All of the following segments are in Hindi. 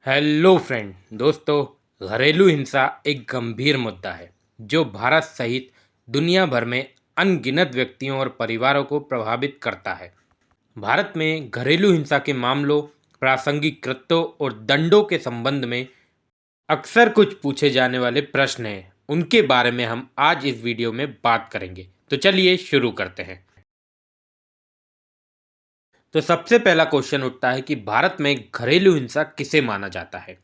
हेलो फ्रेंड दोस्तों, घरेलू हिंसा एक गंभीर मुद्दा है जो भारत सहित दुनिया भर में अनगिनत व्यक्तियों और परिवारों को प्रभावित करता है। भारत में घरेलू हिंसा के मामलों, प्रासंगिक कृत्यों और दंडों के संबंध में अक्सर कुछ पूछे जाने वाले प्रश्न हैं। उनके बारे में हम आज इस वीडियो में बात करेंगे। तो चलिए शुरू करते हैं। तो सबसे पहला क्वेश्चन उठता है कि भारत में घरेलू हिंसा किसे माना जाता है।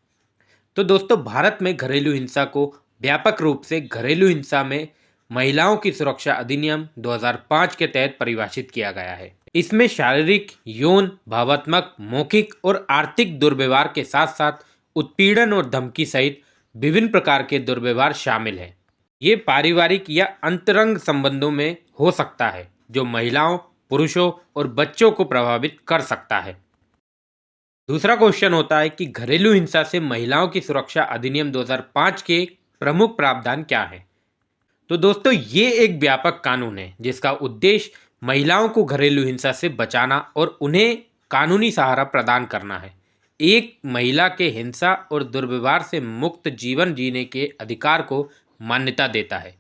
तो दोस्तों, भारत में घरेलू हिंसा को व्यापक रूप से घरेलू हिंसा में महिलाओं की सुरक्षा अधिनियम 2005 के तहत परिभाषित किया गया है। इसमें शारीरिक, यौन, भावात्मक, मौखिक और आर्थिक दुर्व्यवहार के साथ साथ उत्पीड़न और धमकी सहित विभिन्न प्रकार के दुर्व्यवहार शामिल हैं। ये पारिवारिक या अंतरंग संबंधों में हो सकता है जो महिलाओं, पुरुषों और बच्चों को प्रभावित कर सकता है। दूसरा क्वेश्चन होता है कि घरेलू हिंसा से महिलाओं की सुरक्षा अधिनियम 2005 के प्रमुख प्रावधान क्या हैं। तो दोस्तों, ये एक व्यापक कानून है जिसका उद्देश्य महिलाओं को घरेलू हिंसा से बचाना और उन्हें कानूनी सहारा प्रदान करना है। एक महिला के हिंसा और दुर्व्यवहार से मुक्त जीवन जीने के अधिकार को मान्यता देता है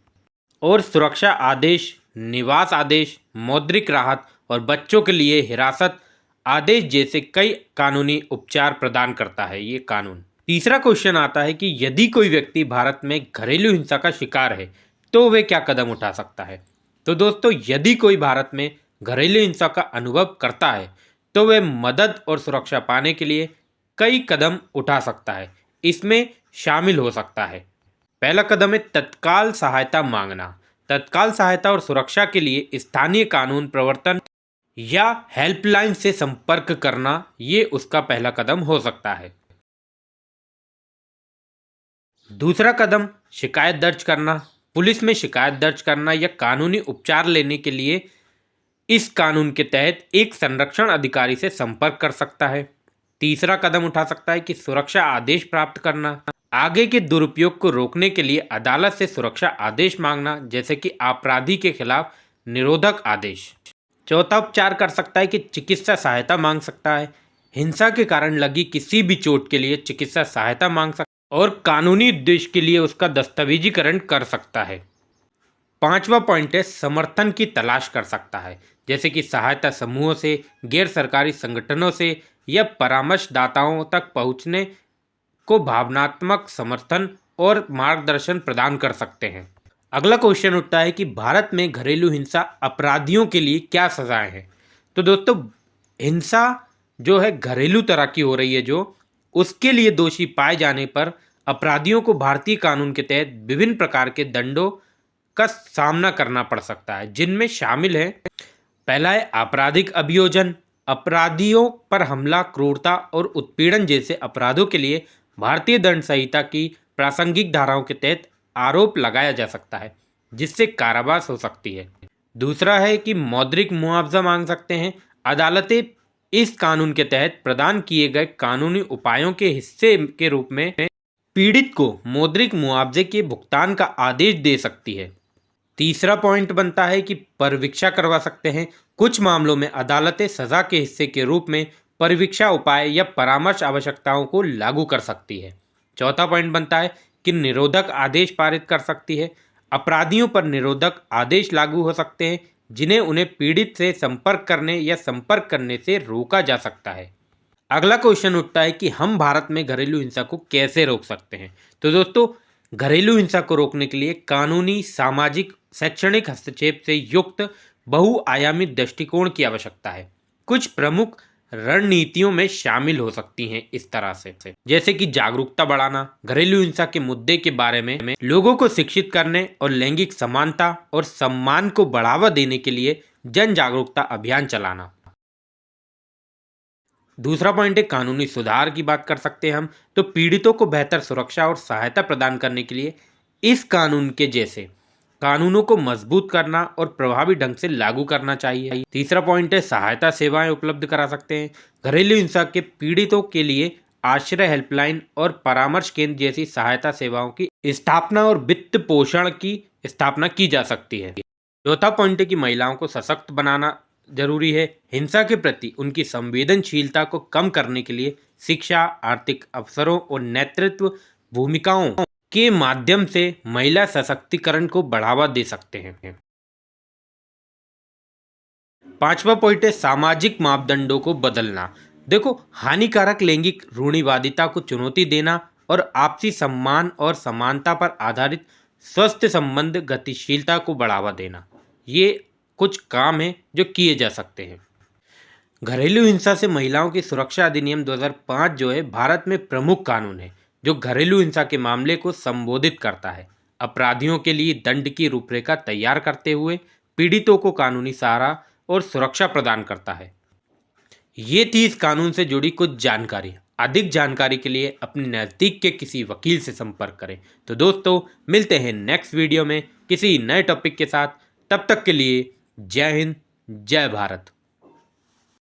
और सुरक्षा आदेश, निवास आदेश, मौद्रिक राहत और बच्चों के लिए हिरासत आदेश जैसे कई कानूनी उपचार प्रदान करता है ये कानून। तीसरा क्वेश्चन आता है कि यदि कोई व्यक्ति भारत में घरेलू हिंसा का शिकार है तो वे क्या कदम उठा सकता है। तो दोस्तों, यदि कोई भारत में घरेलू हिंसा का अनुभव करता है तो वे मदद और सुरक्षा पाने के लिए कई कदम उठा सकता है। इसमें शामिल हो सकता है, पहला कदम है तत्काल सहायता मांगना। तत्काल सहायता और सुरक्षा के लिए स्थानीय कानून प्रवर्तन या हेल्पलाइन से संपर्क करना, ये उसका पहला कदम हो सकता है। दूसरा कदम शिकायत दर्ज करना। पुलिस में शिकायत दर्ज करना या कानूनी उपचार लेने के लिए इस कानून के तहत एक संरक्षण अधिकारी से संपर्क कर सकता है। तीसरा कदम उठा सकता है कि सुरक्षा आदेश प्राप्त करना। आगे के दुरुपयोग को रोकने के लिए अदालत से सुरक्षा आदेश मांगना, जैसे कि अपराधी के खिलाफ निरोधक आदेश। चौथा उपचार कर सकता है कि चिकित्सा सहायता मांग सकता है। हिंसा के कारण लगी किसी भी चोट के लिए चिकित्सा सहायता मांग सकता है और कानूनी उद्देश्य के लिए उसका दस्तावेजीकरण कर सकता है। पांचवा पॉइंट है समर्थन की तलाश कर सकता है, जैसे कि सहायता समूहों से, गैर सरकारी संगठनों से या परामर्शदाताओं तक पहुंचने को भावनात्मक समर्थन और मार्गदर्शन प्रदान कर सकते हैं। अगला क्वेश्चन उठता है कि भारत में घरेलू हिंसा अपराधियों के लिए क्या सजाएं हैं। तो दोस्तों, हिंसा जो है घरेलू तरह की हो रही है, जो उसके लिए दोषी पाए जाने पर अपराधियों को भारतीय कानून के तहत विभिन्न प्रकार के दंडों का सामना करना पड़ सकता है, जिनमें शामिल है, पहला है आपराधिक अभियोजन। अपराधियों पर हमला, क्रूरता और उत्पीड़न जैसे अपराधों के लिए भारतीय दंड संहिता की प्रासंगिक धाराओं के तहत आरोप लगाया जा सकता है, जिससे कारावास हो सकती है। दूसरा है कि मौद्रिक मुआवजा मांग सकते हैं। अदालतें इस कानून के तहत प्रदान किए गए कानूनी उपायों के हिस्से के रूप में पीड़ित को मौद्रिक मुआवजे के भुगतान का आदेश दे सकती है। तीसरा पॉइंट बनता है कि परिवीक्षा करवा सकते हैं। कुछ मामलों में अदालतें सजा के हिस्से के रूप में परिवीक्षा उपाय या परामर्श आवश्यकताओं को लागू कर सकती है। चौथा पॉइंट बनता है कि निरोधक आदेश पारित कर सकती है। अपराधियों पर निरोधक आदेश लागू हो सकते हैं जिन्हें उन्हें पीड़ित से संपर्क करने या संपर्क करने से रोका जा सकता है। अगला क्वेश्चन उठता है कि हम भारत में घरेलू हिंसा को कैसे रोक सकते हैं। तो दोस्तों, घरेलू हिंसा को रोकने के लिए कानूनी, सामाजिक, शैक्षणिक हस्तक्षेप से युक्त बहुआयामी दृष्टिकोण की आवश्यकता है। कुछ प्रमुख रणनीतियों में शामिल हो सकती हैं इस तरह से, जैसे कि जागरूकता बढ़ाना, घरेलू हिंसा के मुद्दे के बारे में लोगों को शिक्षित करने और लैंगिक समानता और सम्मान को बढ़ावा देने के लिए जन जागरूकता अभियान चलाना। दूसरा पॉइंट है कानूनी सुधार की बात कर सकते हैं हम। तो पीड़ितों को बेहतर सुरक्षा और सहायता प्रदान करने के लिए इस कानून के जैसे कानूनों को मजबूत करना और प्रभावी ढंग से लागू करना चाहिए। तीसरा पॉइंट है सहायता सेवाएं उपलब्ध करा सकते हैं। घरेलू हिंसा के पीड़ितों के लिए आश्रय हेल्पलाइन और परामर्श केंद्र जैसी सहायता सेवाओं की स्थापना और वित्त पोषण की स्थापना की जा सकती है। चौथा पॉइंट है कि महिलाओं को सशक्त बनाना जरूरी है। हिंसा के प्रति उनकी संवेदनशीलता को कम करने के लिए शिक्षा, आर्थिक अवसरों और नेतृत्व भूमिकाओं के माध्यम से महिला सशक्तिकरण को बढ़ावा दे सकते हैं। पांचवा पॉइंट है सामाजिक मापदंडों को बदलना। देखो, हानिकारक लैंगिक रूढ़िवादिता को चुनौती देना और आपसी सम्मान और समानता पर आधारित स्वस्थ संबंध गतिशीलता को बढ़ावा देना, ये कुछ काम हैं जो किए जा सकते हैं। घरेलू हिंसा से महिलाओं की सुरक्षा अधिनियम 2005 जो है भारत में प्रमुख कानून है जो घरेलू हिंसा के मामले को संबोधित करता है। अपराधियों के लिए दंड की रूपरेखा तैयार करते हुए पीड़ितों को कानूनी सहारा और सुरक्षा प्रदान करता है। ये थी इस कानून से जुड़ी कुछ जानकारी। अधिक जानकारी के लिए अपने नज़दीक के किसी वकील से संपर्क करें। तो दोस्तों, मिलते हैं नेक्स्ट वीडियो में किसी नए टॉपिक के साथ। तब तक के लिए जय हिंद, जय भारत।